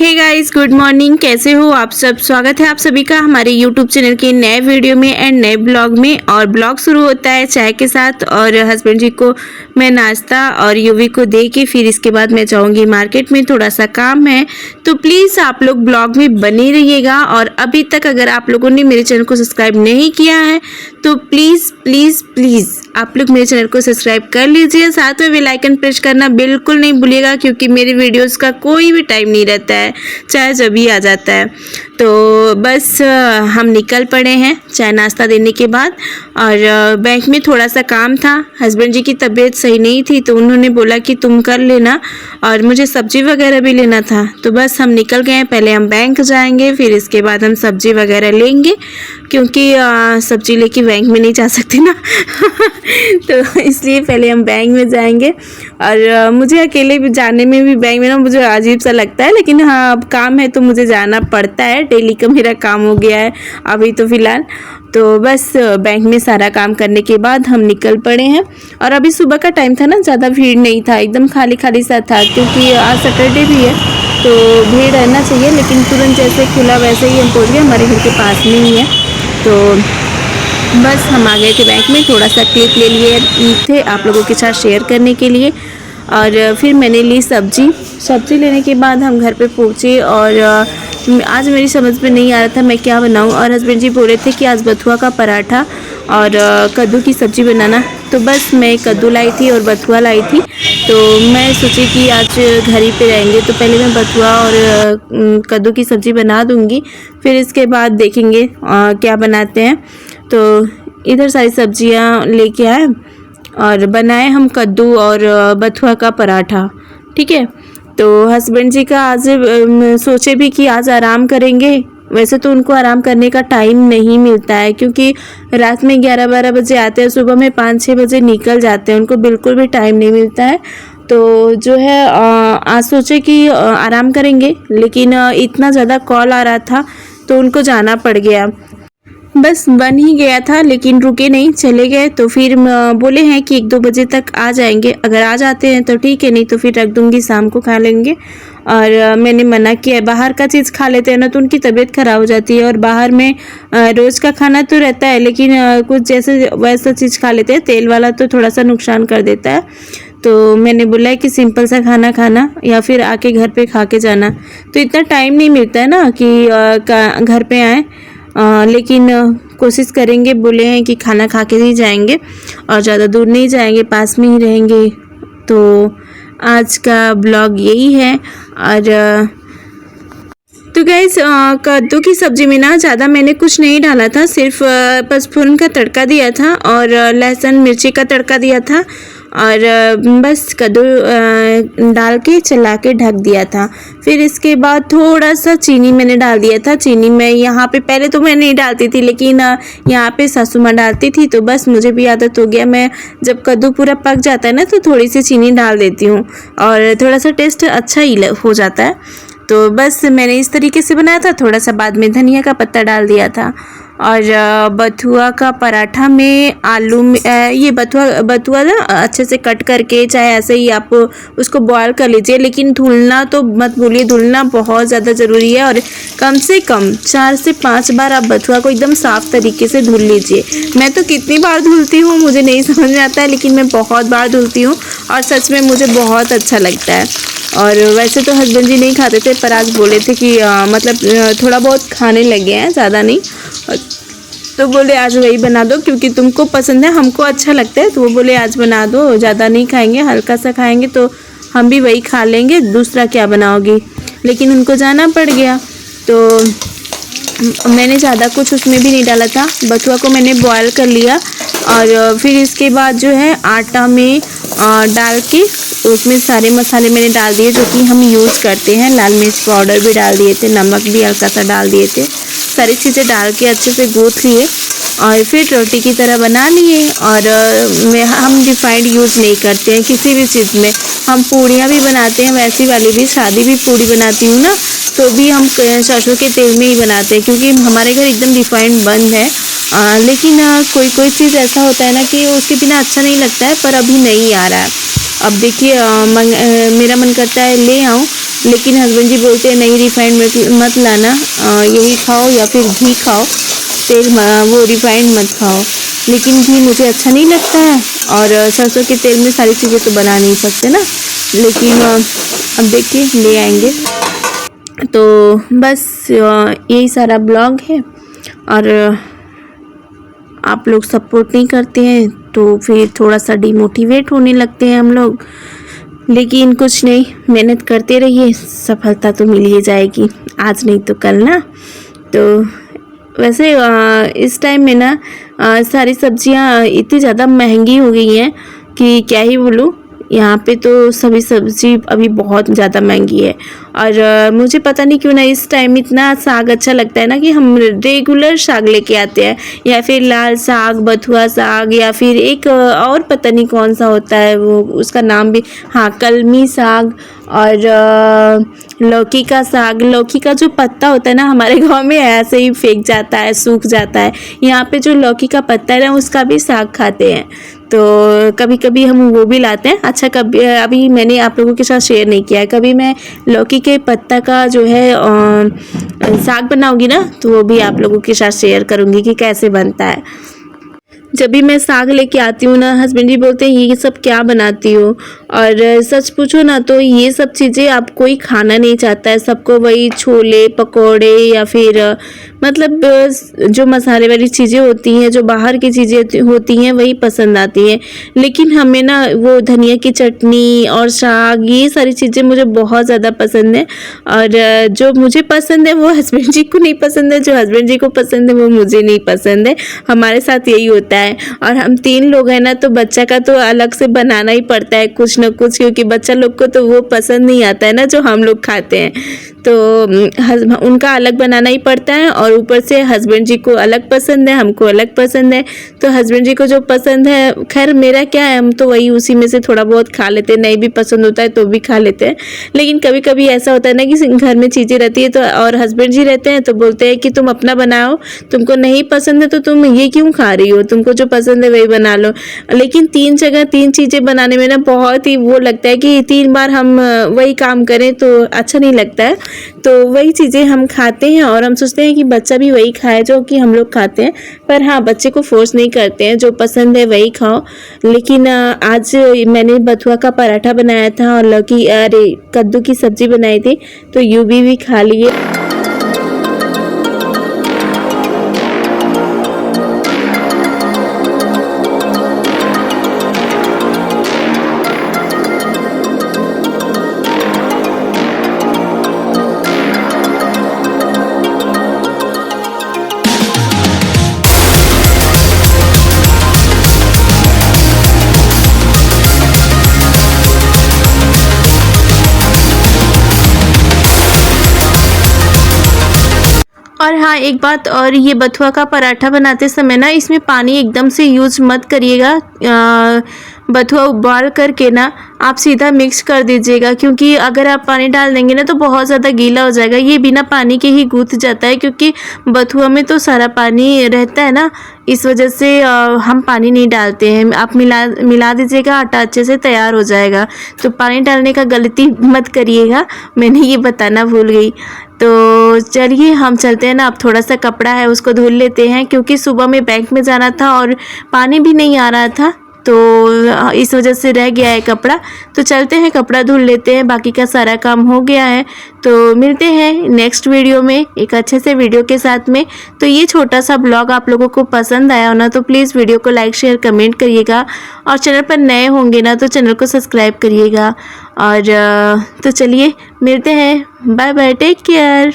Hey guys, good morning. कैसे हो आप सब? स्वागत है आप सभी का हमारे यूट्यूब चैनल के नए वीडियो में एंड नए ब्लॉग में। और ब्लॉग शुरू होता है चाय के साथ और हस्बैंड जी को मैं नाश्ता और यूवी को दे के फिर इसके बाद मैं जाऊंगी मार्केट में, थोड़ा सा काम है। तो प्लीज़ आप लोग ब्लॉग में बने रहिएगा। और अभी तक अगर आप लोगों ने मेरे चैनल को सब्सक्राइब नहीं किया है तो प्लीज़ प्लीज़ प्लीज़ आप लोग मेरे चैनल को सब्सक्राइब कर लीजिए। साथ में बेल आइकन प्रेस करना बिल्कुल नहीं भूलिएगा, क्योंकि मेरे वीडियोस का कोई भी टाइम नहीं रहता है, चाहे जब भी आ जाता है। तो बस हम निकल पड़े हैं चाय नाश्ता देने के बाद। और बैंक में थोड़ा सा काम था, हस्बैंड जी की तबीयत सही नहीं थी तो उन्होंने बोला कि तुम कर लेना, और मुझे सब्जी वगैरह भी लेना था। तो बस हम निकल गए। पहले हम बैंक जाएंगे, फिर इसके बाद हम सब्जी वगैरह लेंगे, क्योंकि सब्जी लेके बैंक में नहीं जा सकते ना तो इसलिए पहले हम बैंक में जाएंगे। और मुझे अकेले भी जाने में भी बैंक में ना मुझे अजीब सा लगता है, लेकिन हाँ अब काम है तो मुझे जाना पड़ता है, डेली का मेरा काम हो गया है अभी तो फ़िलहाल। तो बस बैंक में सारा काम करने के बाद हम निकल पड़े हैं। और अभी सुबह का टाइम था ना, ज़्यादा भीड़ नहीं था, एकदम खाली खाली सा था, क्योंकि आज सैटरडे भी है तो भीड़ रहना चाहिए। लेकिन तुरंत जैसे खुला वैसे ही हम पहुँच गए, हमारे घर के पास में ही है। तो बस हम आ गए थे बैंक में, थोड़ा सा क्लिप ले लिए थे आप लोगों के साथ शेयर करने के लिए। और फिर मैंने ली सब्जी लेने के बाद हम घर पे पहुँचे। और आज मेरी समझ में नहीं आ रहा था मैं क्या बनाऊं, और हस्बैंड जी बोले थे कि आज बथुआ का पराठा और कद्दू की सब्ज़ी बनाना। तो बस मैं कद्दू लाई थी और बथुआ लाई थी। तो मैं सोची कि आज घर ही पे रहेंगे तो पहले मैं बथुआ और कद्दू की सब्ज़ी बना दूंगी, फिर इसके बाद देखेंगे क्या बनाते हैं। तो इधर सारी सब्जियां लेके आए और बनाए हम कद्दू और बथुआ का पराठा। ठीक है, तो हस्बैंड जी का आज सोचे भी कि आज आराम करेंगे। वैसे तो उनको आराम करने का टाइम नहीं मिलता है, क्योंकि रात में 11-12 बजे आते हैं, सुबह में 5-6 बजे निकल जाते हैं, उनको बिल्कुल भी टाइम नहीं मिलता है। तो जो है आज सोचे कि आराम करेंगे, लेकिन इतना ज़्यादा कॉल आ रहा था तो उनको जाना पड़ गया। बस बन ही गया था लेकिन रुके नहीं, चले गए। तो फिर बोले हैं कि 1-2 बजे तक आ जाएंगे, अगर आ जाते हैं तो ठीक है, नहीं तो फिर रख दूंगी, शाम को खा लेंगे। और मैंने मना किया, बाहर का चीज़ खा लेते हैं ना तो उनकी तबीयत ख़राब हो जाती है। और बाहर में रोज़ का खाना तो रहता है, लेकिन कुछ जैसे वैसा चीज़ खा लेते हैं, तेल वाला तो थोड़ा सा नुकसान कर देता है। तो मैंने बोला है कि सिंपल सा खाना खाना या फिर आके घर पे खा के जाना। तो इतना टाइम नहीं मिलता है ना कि घर पे आएँ, लेकिन कोशिश करेंगे, बोले हैं कि खाना खा के ही जाएंगे और ज़्यादा दूर नहीं जाएंगे, पास में ही रहेंगे। तो आज का ब्लॉग यही है। और तो गाइस, कद्दू की सब्ज़ी में ना ज़्यादा मैंने कुछ नहीं डाला था, सिर्फ पचफोरन का तड़का दिया था और लहसुन मिर्ची का तड़का दिया था। और बस कद्दू डाल के चला के ढक दिया था। फिर इसके बाद थोड़ा सा चीनी मैंने डाल दिया था। चीनी मैं यहाँ पे पहले तो मैं नहीं डालती थी, लेकिन यहाँ पे सासू माँ डालती थी, तो बस मुझे भी आदत हो गया। मैं जब कद्दू पूरा पक जाता है ना तो थोड़ी सी चीनी डाल देती हूँ और थोड़ा सा टेस्ट अच्छा ही हो जाता है। तो बस मैंने इस तरीके से बनाया था, थोड़ा सा बाद में धनिया का पत्ता डाल दिया था। और बथुआ का पराठा में आलू में ये बथुआ ना अच्छे से कट करके, चाहे ऐसे ही आप उसको बॉयल कर लीजिए, लेकिन धुलना तो मत भूलिए, धुलना बहुत ज़्यादा ज़रूरी है। और कम से कम 4 से 5 बार आप बथुआ को एकदम साफ़ तरीके से धुल लीजिए। मैं तो कितनी बार धुलती हूँ मुझे नहीं समझ में आता है, लेकिन मैं बहुत बार धुलती हूँ और सच में मुझे बहुत अच्छा लगता है। और वैसे तो हस्बैंड जी नहीं खाते थे, पर आज बोले थे कि मतलब थोड़ा बहुत खाने लगे हैं, ज़्यादा नहीं। तो बोले आज वही बना दो, क्योंकि तुमको पसंद है, हमको अच्छा लगता है। तो वो बोले आज बना दो, ज़्यादा नहीं खाएंगे, हल्का सा खाएंगे, तो हम भी वही खा लेंगे, दूसरा क्या बनाओगी। लेकिन उनको जाना पड़ गया तो मैंने ज़्यादा कुछ उसमें भी नहीं डाला था। बथुआ को मैंने बॉयल कर लिया और फिर इसके बाद जो है आटा में डाल के उसमें सारे मसाले मैंने डाल दिए जो कि हम यूज़ करते हैं। लाल मिर्च पाउडर भी डाल दिए थे, नमक भी हल्का सा डाल दिए थे, सारी चीज़ें डाल के अच्छे से गूँथ लिए और फिर रोटी की तरह बना लिए। और हम रिफाइंड यूज़ नहीं करते हैं किसी भी चीज़ में। हम पूड़ियाँ भी बनाते हैं, वैसी वाली भी, शादी भी पूड़ी बनाती हूँ ना तो भी हम सरसों के तेल में ही बनाते हैं, क्योंकि हमारे घर एकदम रिफाइंड बंद है। लेकिन कोई चीज़ ऐसा होता है ना कि उसके बिना अच्छा नहीं लगता है, पर अभी नहीं आ रहा है। अब देखिए मेरा मन करता है ले आऊँ, लेकिन हस्बैंड जी बोलते हैं नहीं रिफाइंड मत लाना, यही खाओ या फिर घी खाओ, तेल वो रिफाइंड मत खाओ। लेकिन घी मुझे अच्छा नहीं लगता है और सरसों के तेल में सारी चीज़ें तो बना नहीं सकते ना। लेकिन अब देखिए ले आएंगे। तो बस यही सारा ब्लॉग है। और आप लोग सपोर्ट नहीं करते हैं तो फिर थोड़ा सा डिमोटिवेट होने लगते हैं हम लोग। लेकिन कुछ नहीं, मेहनत करते रहिए, सफलता तो मिल ही जाएगी, आज नहीं तो कल ना। तो वैसे इस टाइम में ना सारी सब्जियां इतनी ज़्यादा महंगी हो गई हैं कि क्या ही बोलूँ। यहाँ पे तो सभी सब्जी अभी बहुत ज़्यादा महंगी है। और मुझे पता नहीं क्यों ना इस टाइम इतना साग अच्छा लगता है ना कि हम रेगुलर साग लेके आते हैं, या फिर लाल साग, बथुआ साग, या फिर एक और पता नहीं कौन सा होता है वो, उसका नाम भी, हाँ कलमी साग। और लौकी का साग, लौकी का जो पत्ता होता है ना हमारे गांव में ऐसे ही फेंक जाता है, सूख जाता है। यहाँ पे जो लौकी का पत्ता है ना उसका भी साग खाते हैं। तो कभी कभी हम वो भी लाते हैं। अच्छा, कभी अभी मैंने आप लोगों के साथ शेयर नहीं किया है, कभी मैं लौकी के पत्ता का जो है साग बनाऊंगी ना तो वो भी आप लोगों के साथ शेयर करूंगी कि कैसे बनता है। जब भी मैं साग लेके आती हूँ ना, हस्बैंड जी बोलते हैं ये सब क्या बनाती हो। और सच पूछो ना तो ये सब चीज़ें आप कोई खाना नहीं चाहता है, सबको वही छोले पकौड़े या फिर मतलब जो मसाले वाली चीज़ें होती हैं, जो बाहर की चीज़ें होती हैं वही पसंद आती हैं। लेकिन हमें ना वो धनिया की चटनी और साग, ये सारी चीज़ें मुझे बहुत ज़्यादा पसंद है। और जो मुझे पसंद है वो हस्बैंड जी को नहीं पसंद है, जो हस्बैंड जी को पसंद है वो मुझे नहीं पसंद है। हमारे साथ यही होता है। और हम 3 लोग हैं ना, तो बच्चा का तो अलग से बनाना ही पड़ता है कुछ ना कुछ, क्योंकि बच्चा लोग को तो वो पसंद नहीं आता है ना जो हम लोग खाते हैं। तो उनका अलग बनाना ही पड़ता है। और ऊपर से हस्बैंड जी को अलग पसंद है, हमको अलग पसंद है। तो हस्बैंड जी को जो पसंद है, खैर मेरा क्या है, हम तो वही उसी में से थोड़ा बहुत खा लेते हैं, नहीं भी पसंद होता है तो भी खा लेते हैं। लेकिन कभी कभी ऐसा होता है ना कि घर में चीज़ें रहती है तो और हस्बैंड जी रहते हैं तो बोलते हैं कि तुम अपना बनाओ, तुमको नहीं पसंद है तो तुम ये क्यों खा रही हो, तुमको जो पसंद है वही बना लो। लेकिन 3 जगह 3 चीज़ें बनाने में ना बहुत ही वो लगता है कि 3 बार हम वही काम करें तो अच्छा नहीं लगता है। तो वही चीज़ें हम खाते हैं और हम सोचते हैं कि बच्चा भी वही खाए जो कि हम लोग खाते हैं। पर हाँ, बच्चे को फोर्स नहीं करते हैं, जो पसंद है वही खाओ। लेकिन आज मैंने बथुआ का पराठा बनाया था और लौकी अरे कद्दू की सब्जी बनाई थी, तो यूवी भी खा लिए। और हाँ, एक बात और, ये बथुआ का पराठा बनाते समय ना इसमें पानी एकदम से यूज मत करिएगा। बथुआ उबाल करके ना आप सीधा मिक्स कर दीजिएगा, क्योंकि अगर आप पानी डाल देंगे ना तो बहुत ज़्यादा गीला हो जाएगा। ये बिना पानी के ही गूंथ जाता है, क्योंकि बथुआ में तो सारा पानी रहता है ना, इस वजह से हम पानी नहीं डालते हैं। आप मिला दीजिएगा, आटा अच्छे से तैयार हो जाएगा। तो पानी डालने का गलती मत करिएगा, मैंने ये बताना भूल गई। तो चलिए हम चलते हैं ना, अब थोड़ा सा कपड़ा है उसको धुल लेते हैं, क्योंकि सुबह में बैंक में जाना था और पानी भी नहीं आ रहा था, तो इस वजह से रह गया है कपड़ा। तो चलते हैं कपड़ा धुल लेते हैं, बाकी का सारा काम हो गया है। तो मिलते हैं नेक्स्ट वीडियो में एक अच्छे से वीडियो के साथ में। तो ये छोटा सा ब्लॉग आप लोगों को पसंद आया हो ना तो प्लीज़ वीडियो को लाइक शेयर कमेंट करिएगा, और चैनल पर नए होंगे ना तो चैनल को सब्सक्राइब करिएगा। और तो चलिए मिलते हैं, बाय बाय, टेक केयर।